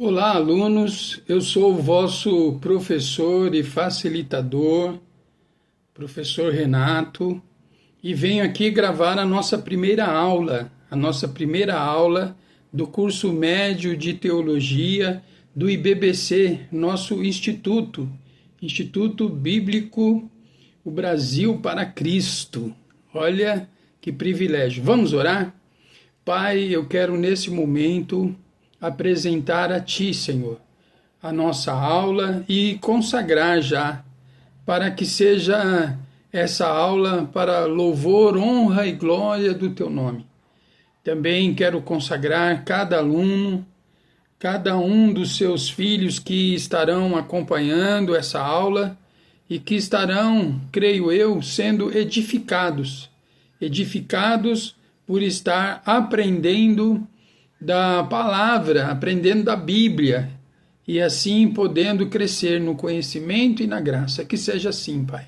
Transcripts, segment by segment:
Olá, alunos. Eu sou o vosso professor e facilitador, professor Renato, e venho aqui gravar a nossa primeira aula do curso médio de teologia do IBBC, nosso Instituto Bíblico O Brasil para Cristo. Olha que privilégio. Vamos orar? Pai, eu quero nesse momento apresentar a Ti, Senhor, a nossa aula e consagrar já, para que seja essa aula para louvor, honra e glória do Teu nome. Também quero consagrar cada aluno, cada um dos seus filhos que estarão acompanhando essa aula e que estarão, creio eu, sendo edificados por estar aprendendo da palavra, aprendendo da Bíblia, e assim podendo crescer no conhecimento e na graça. Que seja assim, Pai.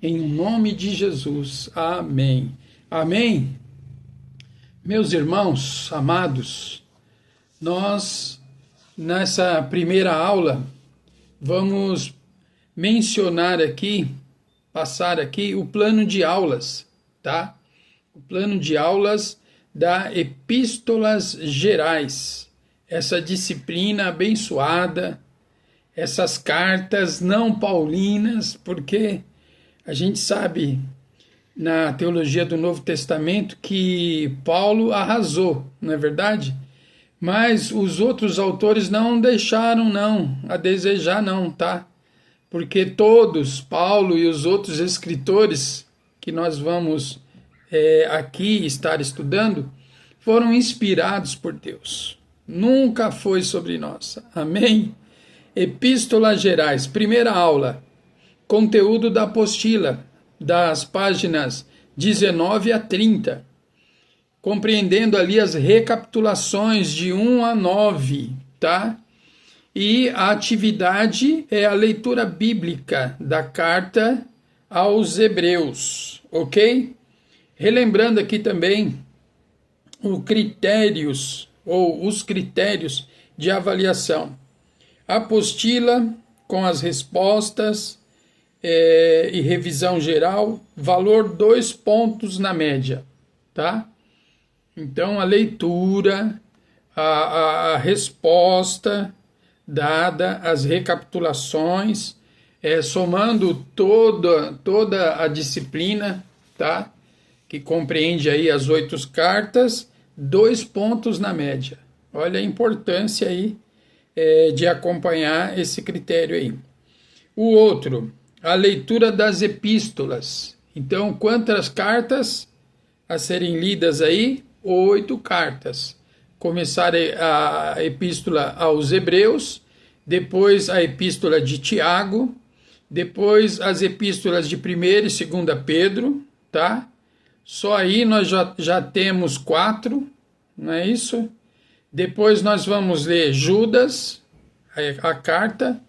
Em nome de Jesus. Amém. Amém. Meus irmãos amados, nós, nessa primeira aula, vamos mencionar aqui, passar aqui o plano de aulas, tá? O plano de aulas da Epístolas Gerais, essa disciplina abençoada, essas cartas não paulinas, porque a gente sabe na teologia do Novo Testamento que Paulo arrasou, não é verdade? Mas os outros autores não deixaram a desejar tá? Porque todos, Paulo e os outros escritores que nós vamos aqui estar estudando, foram inspirados por Deus. Nunca foi sobre nós. Amém? Epístolas Gerais, primeira aula. Conteúdo da apostila, das páginas 19 a 30. Compreendendo ali as recapitulações de 1 a 9, tá? E a atividade é a leitura bíblica da carta aos Hebreus, ok? Relembrando aqui também os critérios de avaliação. Apostila com as respostas e revisão geral, valor 2 pontos na média, tá? Então, a leitura, a resposta dada, as recapitulações, somando toda a disciplina, tá? Que compreende aí as 8 cartas, 2 pontos na média. Olha a importância aí de acompanhar esse critério aí. O outro, a leitura das epístolas. Então, quantas cartas a serem lidas aí? 8 cartas. Começar a epístola aos Hebreus, depois a epístola de Tiago, depois as epístolas de 1ª e 2ª Pedro, tá? Só aí nós já temos 4, não é isso? Depois nós vamos ler Judas, a carta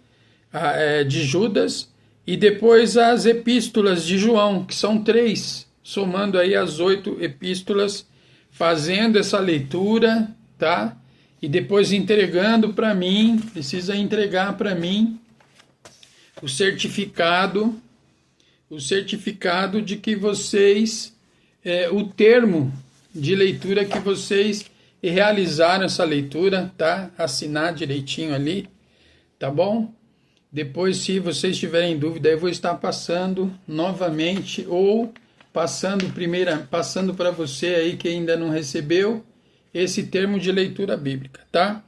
de Judas, e depois as epístolas de João, que são 3, somando aí as 8 epístolas, fazendo essa leitura, tá? E depois entregando para mim, precisa entregar para mim o certificado de que vocês o termo de leitura que vocês realizaram essa leitura, tá? Assinar direitinho ali, tá bom? Depois, se vocês tiverem dúvida, eu vou estar passando novamente ou passando para você aí que ainda não recebeu esse termo de leitura bíblica, tá?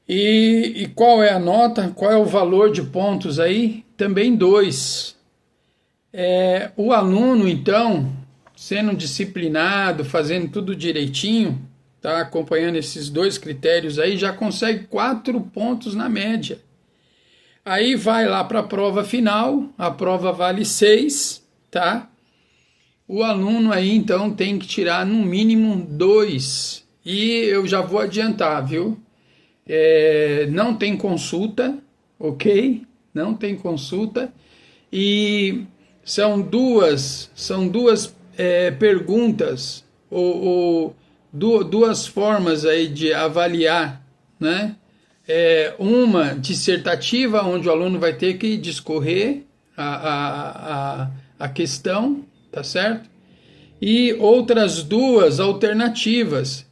E qual é a nota? Qual é o valor de pontos aí? Também 2. O aluno, então, sendo disciplinado, fazendo tudo direitinho, tá? Acompanhando esses 2 critérios aí, já consegue 4 pontos na média. Aí vai lá para a prova final, a prova vale 6, tá? O aluno aí, então, tem que tirar no mínimo 2. E eu já vou adiantar, viu? Não tem consulta, ok? Não tem consulta. E são duas perguntas ou 2 formas aí de avaliar, né? uma dissertativa, onde o aluno vai ter que discorrer a questão, tá certo? E outras duas alternativas,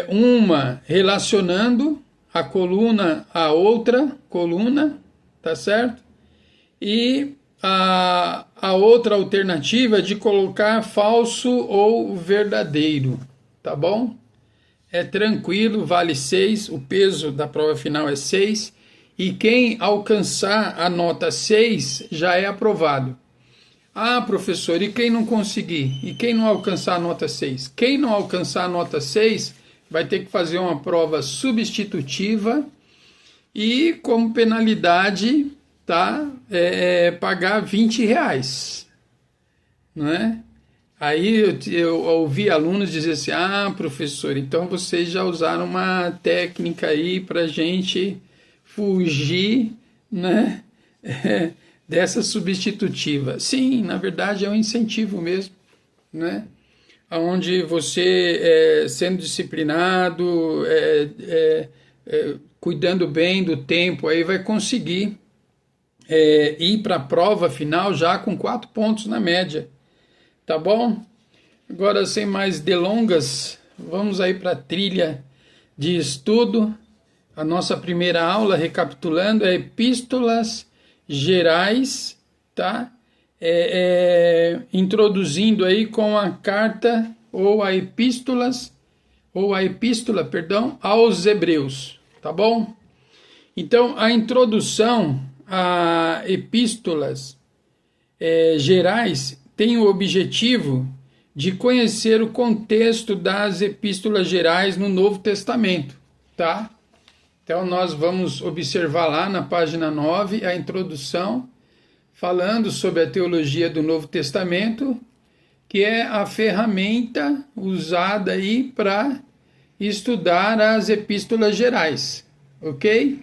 uma relacionando a coluna a outra coluna, tá certo? E a outra alternativa de colocar falso ou verdadeiro, tá bom? É tranquilo, vale 6, o peso da prova final é 6, e quem alcançar a nota 6 já é aprovado. Ah, professor, e quem não conseguir? E quem não alcançar a nota 6? Quem não alcançar a nota 6 vai ter que fazer uma prova substitutiva e, como penalidade, tá, pagar R$ 20, não é? Aí eu ouvi alunos dizer assim, ah, professor, então vocês já usaram uma técnica aí para a gente fugir, né, dessa substitutiva. Sim, na verdade é um incentivo mesmo, né? Onde você, sendo disciplinado, cuidando bem do tempo, aí vai conseguir ir para a prova final já com 4 pontos na média. Tá bom? Agora, sem mais delongas, vamos aí para a trilha de estudo. A nossa primeira aula, recapitulando, é Epístolas Gerais, tá? Introduzindo aí com a carta ou a epístola, perdão, aos Hebreus, tá bom? Então, a introdução a Epístolas Gerais tem o objetivo de conhecer o contexto das epístolas gerais no Novo Testamento, tá? Então, nós vamos observar lá na página 9 a introdução, falando sobre a teologia do Novo Testamento, que é a ferramenta usada aí para estudar as epístolas gerais, ok?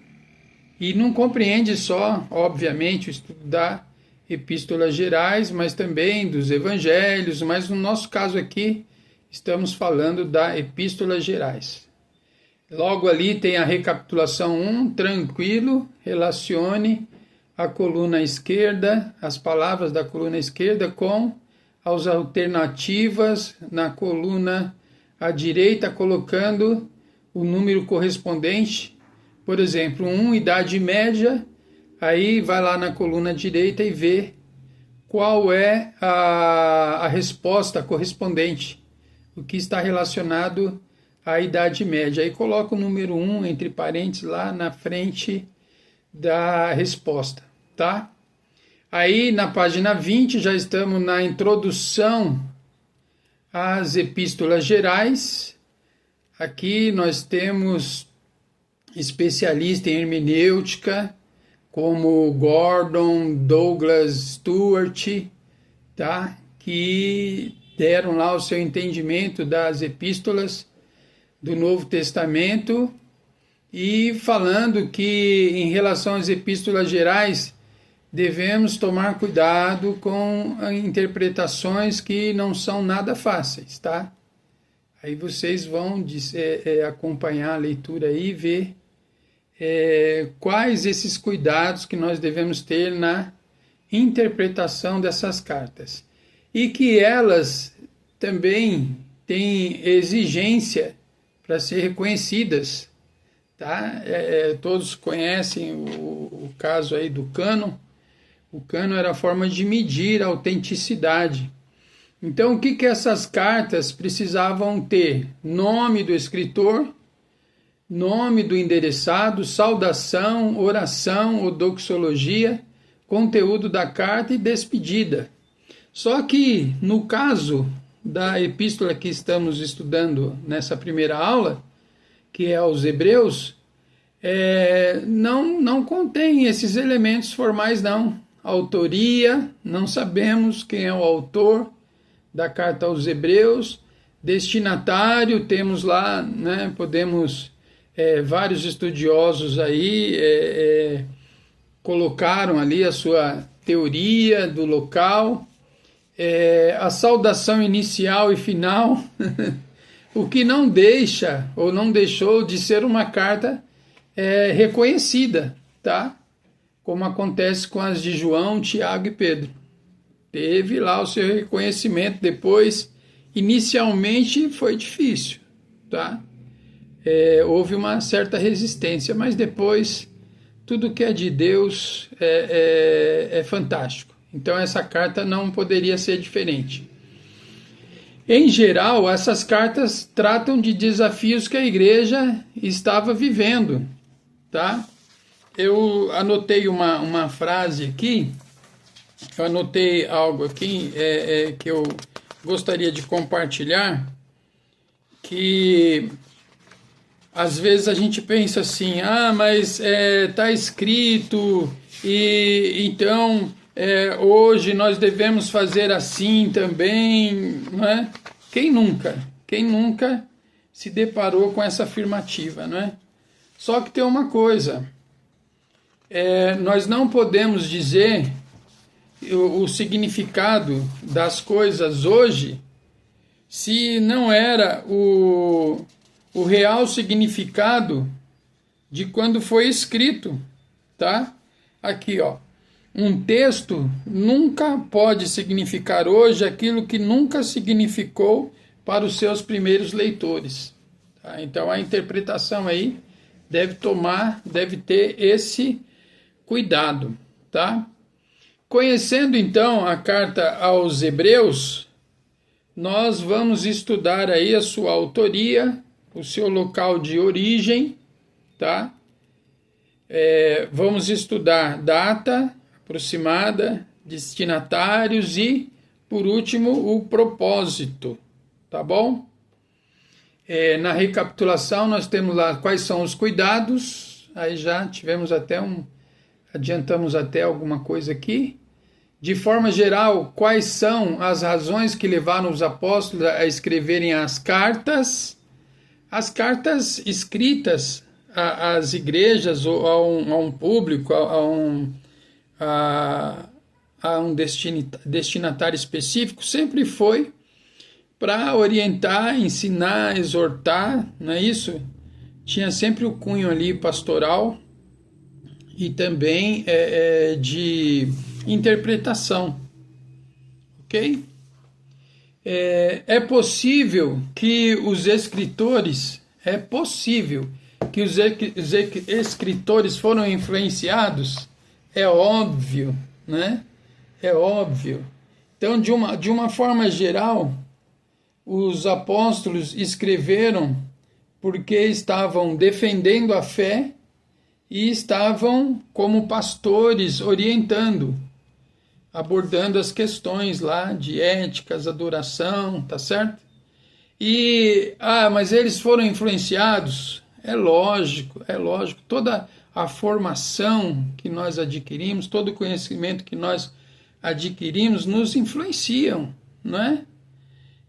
E não compreende só, obviamente, o estudo da epístolas gerais, mas também dos evangelhos, mas no nosso caso aqui estamos falando da epístolas gerais. Logo ali tem a recapitulação 1, tranquilo, relacione a coluna esquerda, as palavras da coluna esquerda com as alternativas na coluna à direita, colocando o número correspondente, por exemplo, 1, idade média. Aí vai lá na coluna direita e vê qual é a resposta correspondente, o que está relacionado à idade média. Aí coloca o número 1 entre parênteses lá na frente da resposta, tá? Aí na página 20 já estamos na introdução às epístolas gerais. Aqui nós temos especialistas em hermenêutica, como Gordon, Douglas Stuart, tá? Que deram lá o seu entendimento das epístolas do Novo Testamento e falando que em relação às epístolas gerais devemos tomar cuidado com interpretações que não são nada fáceis, tá? Aí vocês vão acompanhar a leitura aí e ver quais esses cuidados que nós devemos ter na interpretação dessas cartas. E que elas também têm exigência para ser reconhecidas, tá? Todos conhecem o caso aí do cânon. O cânon era a forma de medir a autenticidade. Então, o que essas cartas precisavam ter? Nome do escritor, nome do endereçado, saudação, oração ou doxologia, conteúdo da carta e despedida. Só que, no caso da epístola que estamos estudando nessa primeira aula, que é aos Hebreus, não contém esses elementos formais, não. Autoria, não sabemos quem é o autor da carta aos Hebreus. Destinatário, temos lá, né, podemos... vários estudiosos aí colocaram ali a sua teoria do local, a saudação inicial e final, o que não deixa ou não deixou de ser uma carta reconhecida, tá? Como acontece com as de João, Tiago e Pedro. Teve lá o seu reconhecimento depois. Inicialmente foi difícil, tá? Houve uma certa resistência, mas depois tudo que é de Deus é fantástico. Então essa carta não poderia ser diferente. Em geral, essas cartas tratam de desafios que a igreja estava vivendo, tá? Eu anotei uma frase aqui, eu anotei algo aqui que eu gostaria de compartilhar, que às vezes a gente pensa assim, mas está escrito e então hoje nós devemos fazer assim também, não é? Quem nunca se deparou com essa afirmativa, não é? Só que tem uma coisa, nós não podemos dizer o significado das coisas hoje se não era o real significado de quando foi escrito, tá? Aqui, ó. Um texto nunca pode significar hoje aquilo que nunca significou para os seus primeiros leitores. Tá? Então a interpretação aí deve ter esse cuidado, tá? Conhecendo então a carta aos Hebreus, nós vamos estudar aí a sua autoria, o seu local de origem, tá? Vamos estudar data aproximada, destinatários e, por último, o propósito, tá bom? Na recapitulação nós temos lá quais são os cuidados, aí já tivemos adiantamos até alguma coisa aqui. De forma geral, quais são as razões que levaram os apóstolos a escreverem as cartas? As cartas escritas às igrejas ou a um público, a um destinatário específico, sempre foi para orientar, ensinar, exortar, não é isso? Tinha sempre o cunho ali pastoral e também de interpretação, ok? É possível que os escritores foram influenciados, é óbvio, né? É óbvio. Então, de uma forma geral, os apóstolos escreveram porque estavam defendendo a fé e estavam como pastores orientando, abordando as questões lá de éticas, adoração, tá certo? Mas eles foram influenciados? É lógico. Toda a formação que nós adquirimos, todo o conhecimento que nós adquirimos nos influenciam, não é?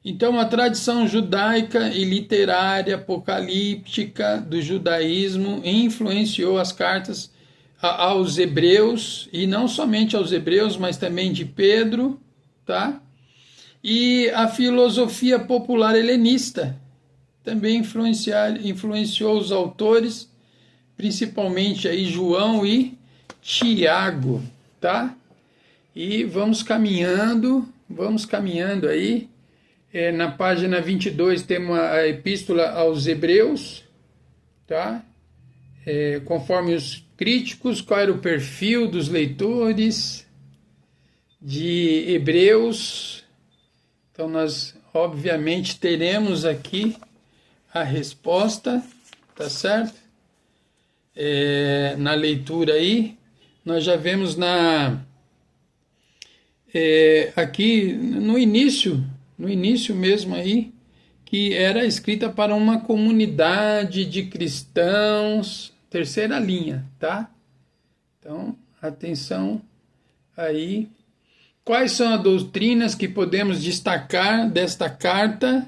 Então, a tradição judaica e literária apocalíptica do judaísmo influenciou as cartas aos hebreus, e não somente aos hebreus, mas também de Pedro, tá? E a filosofia popular helenista também influenciou os autores, principalmente aí João e Tiago, tá? E vamos caminhando aí. Na página 22 temos a epístola aos Hebreus, tá? Conforme os críticos, qual era o perfil dos leitores de Hebreus. Então nós, obviamente, teremos aqui a resposta, tá certo? Na leitura aí, nós já vemos aqui no início mesmo aí, que era escrita para uma comunidade de cristãos, terceira linha, tá? Então, atenção aí. Quais são as doutrinas que podemos destacar desta carta?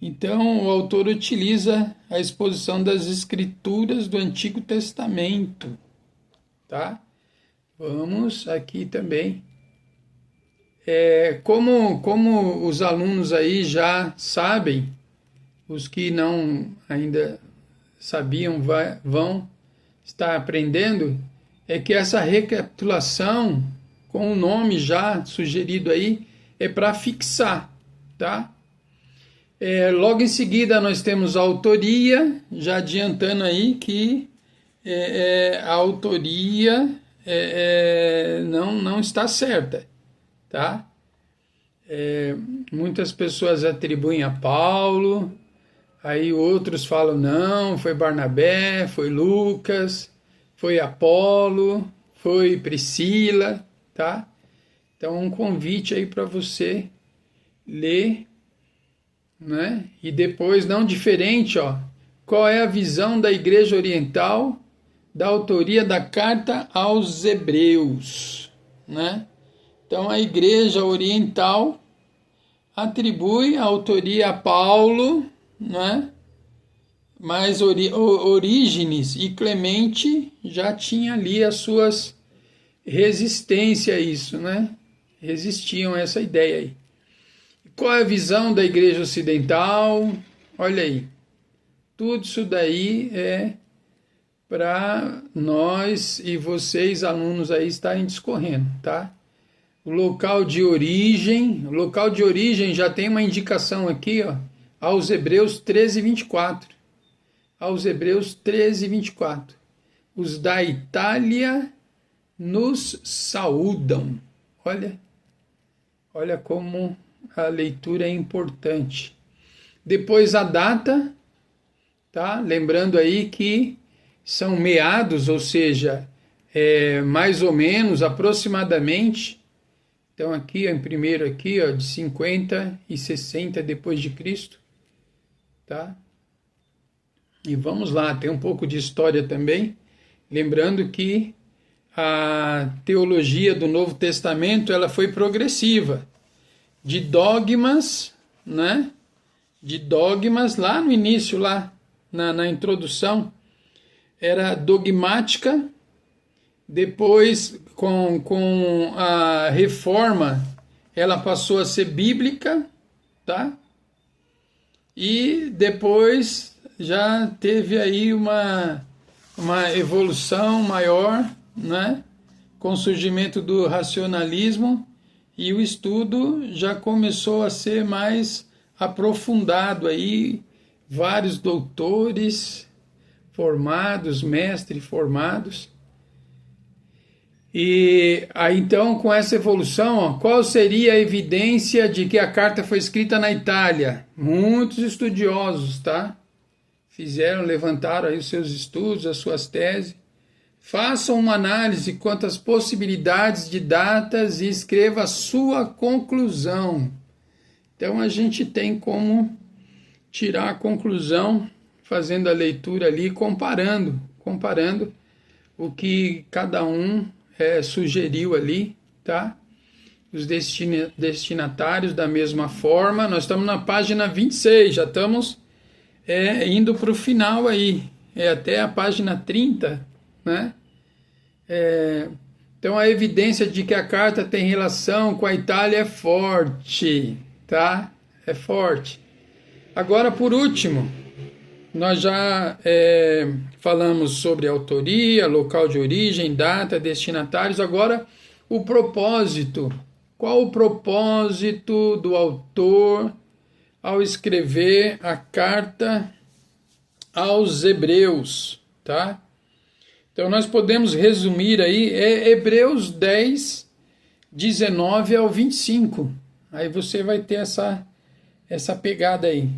Então, o autor utiliza a exposição das escrituras do Antigo Testamento, tá? Vamos aqui também. Como os alunos aí já sabem, os que não ainda sabiam vão estar aprendendo, é que essa recapitulação, com o nome já sugerido aí, é para fixar, tá? Logo em seguida nós temos a autoria, já adiantando aí que a autoria não está certa, tá? Muitas pessoas atribuem a Paulo, aí outros falam não, foi Barnabé, foi Lucas, foi Apolo, foi Priscila, tá? Então um convite aí para você ler, né? E depois, não diferente, ó, qual é a visão da Igreja Oriental da autoria da carta aos Hebreus, né? Então a Igreja Oriental atribui a autoria a Paulo, né? Mas Orígenes e Clemente já tinham ali as suas resistências a isso, né? Resistiam a essa ideia aí. Qual é a visão da Igreja Ocidental? Olha aí, tudo isso daí é para nós e vocês, alunos aí, estarem discorrendo, tá? O local de origem já tem uma indicação aqui, ó, aos Hebreus 13:24. Aos Hebreus 13:24. Os da Itália nos saúdam. Olha como a leitura é importante. Depois a data, tá? Lembrando aí que são meados, ou seja, mais ou menos, aproximadamente. Então aqui, em primeiro aqui, ó, de 50 e 60 depois de Cristo, tá? E vamos lá, tem um pouco de história também, lembrando que a teologia do Novo Testamento, ela foi progressiva, de dogmas, né? De dogmas lá no início, lá na introdução, era dogmática. Depois, com a reforma, ela passou a ser bíblica, tá? E depois já teve aí uma evolução maior, né? Com o surgimento do racionalismo, e o estudo já começou a ser mais aprofundado aí, vários doutores formados, mestres formados. E aí, então, com essa evolução, ó, qual seria a evidência de que a carta foi escrita na Itália? Muitos estudiosos, tá? Levantaram aí os seus estudos, as suas teses. Façam uma análise quanto às possibilidades de datas e escreva a sua conclusão. Então, a gente tem como tirar a conclusão, fazendo a leitura ali, comparando o que cada um sugeriu ali, tá? Os destinatários da mesma forma. Nós estamos na página 26, já estamos indo para o final aí, até a página 30, né? Então a evidência de que a carta tem relação com a Itália é forte, tá? É forte. Agora, por último, nós já falamos sobre autoria, local de origem, data, destinatários. Agora, o propósito. Qual o propósito do autor ao escrever a carta aos Hebreus, tá? Então, nós podemos resumir aí, Hebreus 10, 19 ao 25. Aí você vai ter essa pegada aí.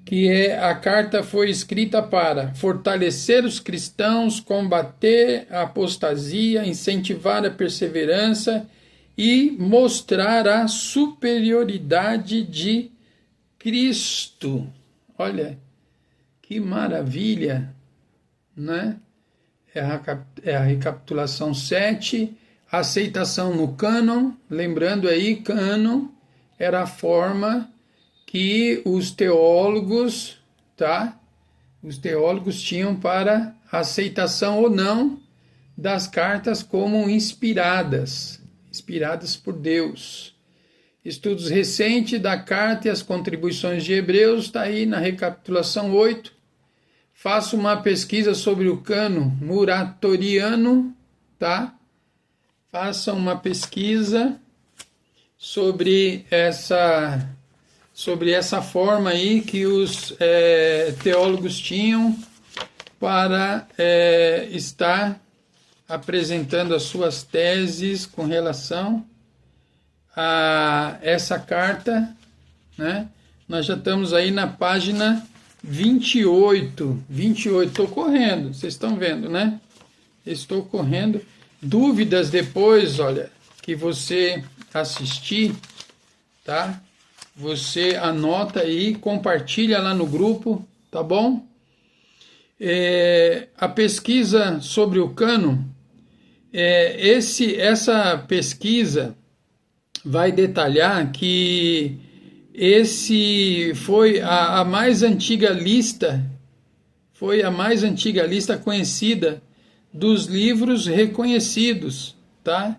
Que a carta foi escrita para fortalecer os cristãos, combater a apostasia, incentivar a perseverança e mostrar a superioridade de Cristo. Olha, que maravilha, né? É a recapitulação 7, aceitação no cânon. Lembrando aí, cânon era a forma que os teólogos, tá? Os teólogos tinham para aceitação ou não das cartas como inspiradas por Deus. Estudos recentes da carta e as contribuições de Hebreus, está aí na recapitulação 8. faça uma pesquisa sobre o cânon muratoriano, tá? Faça uma pesquisa sobre essa forma aí que os teólogos tinham para estar apresentando as suas teses com relação a essa carta, né? Nós já estamos aí na página 28, estou correndo, vocês estão vendo, né? Estou correndo. Dúvidas depois, olha, que você assistir, tá? Você anota aí, compartilha lá no grupo, tá bom? A pesquisa sobre o cânon, essa pesquisa vai detalhar que esse foi a mais antiga lista, conhecida dos livros reconhecidos, tá?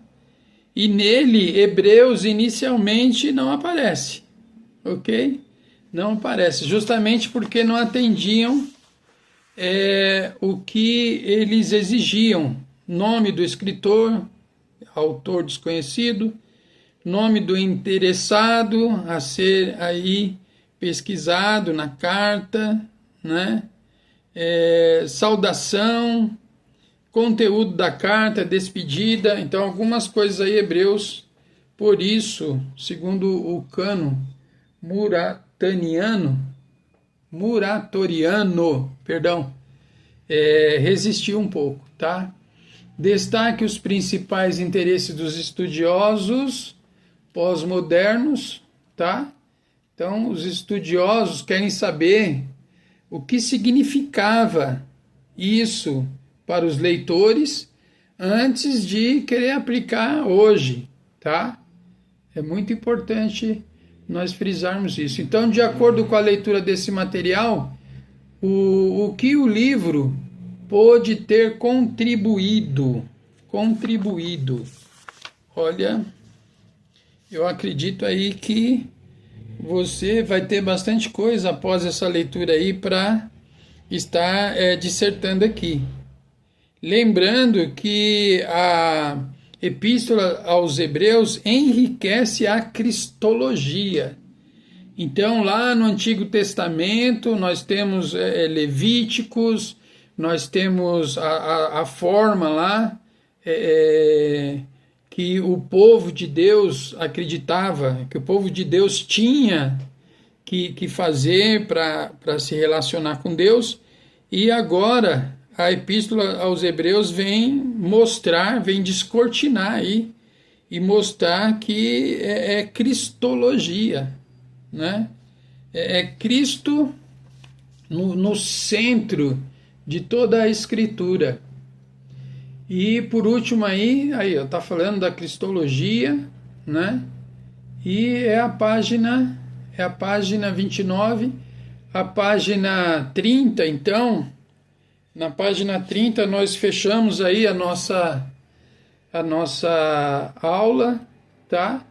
E nele, Hebreus inicialmente não aparece, ok? Não aparece, justamente porque não atendiam o que eles exigiam. Nome do escritor, autor desconhecido, nome do interessado a ser aí pesquisado na carta, né? Saudação, conteúdo da carta, despedida. Então, algumas coisas aí, Hebreus, por isso, segundo o cânon muratoriano, resistiu um pouco, tá? Destaque os principais interesses dos estudiosos pós-modernos, tá? Então, os estudiosos querem saber o que significava isso para os leitores antes de querer aplicar hoje, tá? É muito importante nós frisarmos isso. Então, de acordo com a leitura desse material, o que o livro pôde ter contribuído. Olha, eu acredito aí que você vai ter bastante coisa após essa leitura aí para estar dissertando aqui. Lembrando que a Epístola aos Hebreus enriquece a cristologia. Então, lá no Antigo Testamento, nós temos Levíticos, nós temos a forma lá que o povo de Deus acreditava, que o povo de Deus tinha que fazer para se relacionar com Deus. E agora a Epístola aos Hebreus vem descortinar aí e mostrar que é cristologia, né? É Cristo no centro de toda a Escritura. E por último aí tá falando da cristologia, né? E é a página 29, a página 30, então. Na página 30 nós fechamos aí a nossa aula, tá?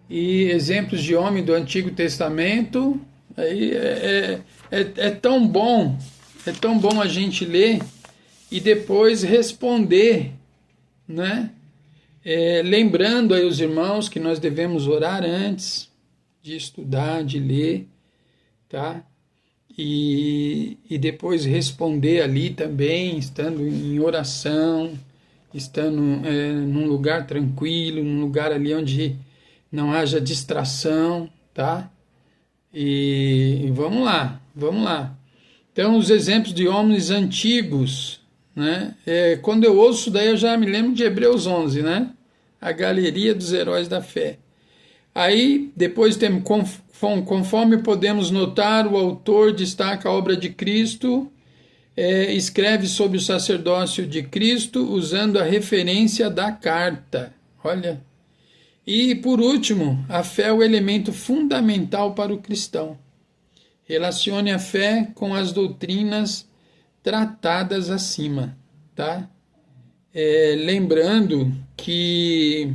E exemplos de homem do Antigo Testamento. Aí é tão bom a gente ler e depois responder, né? Lembrando aí os irmãos que nós devemos orar antes de estudar, de ler, tá? E depois responder ali também, estando em oração, estando num lugar tranquilo, num lugar ali onde não haja distração, tá? E vamos lá. Então, os exemplos de homens antigos, né? Quando eu ouço daí eu já me lembro de Hebreus 11, né? A galeria dos heróis da fé. Aí, depois temos, conforme podemos notar, o autor destaca a obra de Cristo, escreve sobre o sacerdócio de Cristo, usando a referência da carta. Olha. E, por último, a fé é o elemento fundamental para o cristão. Relacione a fé com as doutrinas tratadas acima, tá? Lembrando que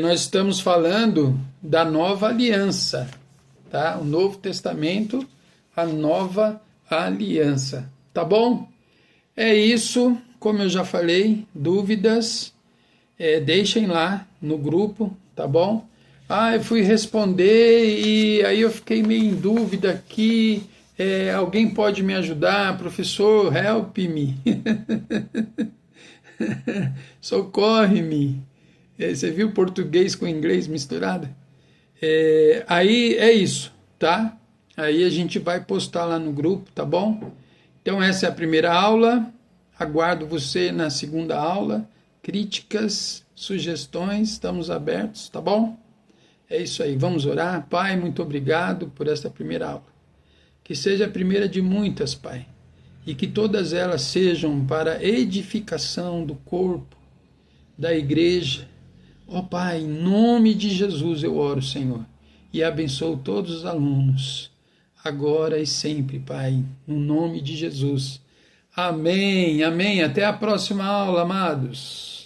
nós estamos falando da nova aliança, tá? O Novo Testamento, a nova aliança. Tá bom? É isso. Como eu já falei, dúvidas, deixem lá no grupo, tá bom? Ah, eu fui responder e aí eu fiquei meio em dúvida aqui. Alguém pode me ajudar? Professor, help me. Socorre-me. Você viu português com inglês misturado? Aí é isso, tá? Aí a gente vai postar lá no grupo, tá bom? Então essa é a primeira aula. Aguardo você na segunda aula. Críticas, sugestões, estamos abertos, tá bom? É isso aí, vamos orar. Pai, muito obrigado por esta primeira aula. Que seja a primeira de muitas, Pai, e que todas elas sejam para edificação do corpo, da igreja. Ó Pai, em nome de Jesus eu oro, Senhor, e abençoo todos os alunos, agora e sempre, Pai, no nome de Jesus. Amém, amém. Até a próxima aula, amados.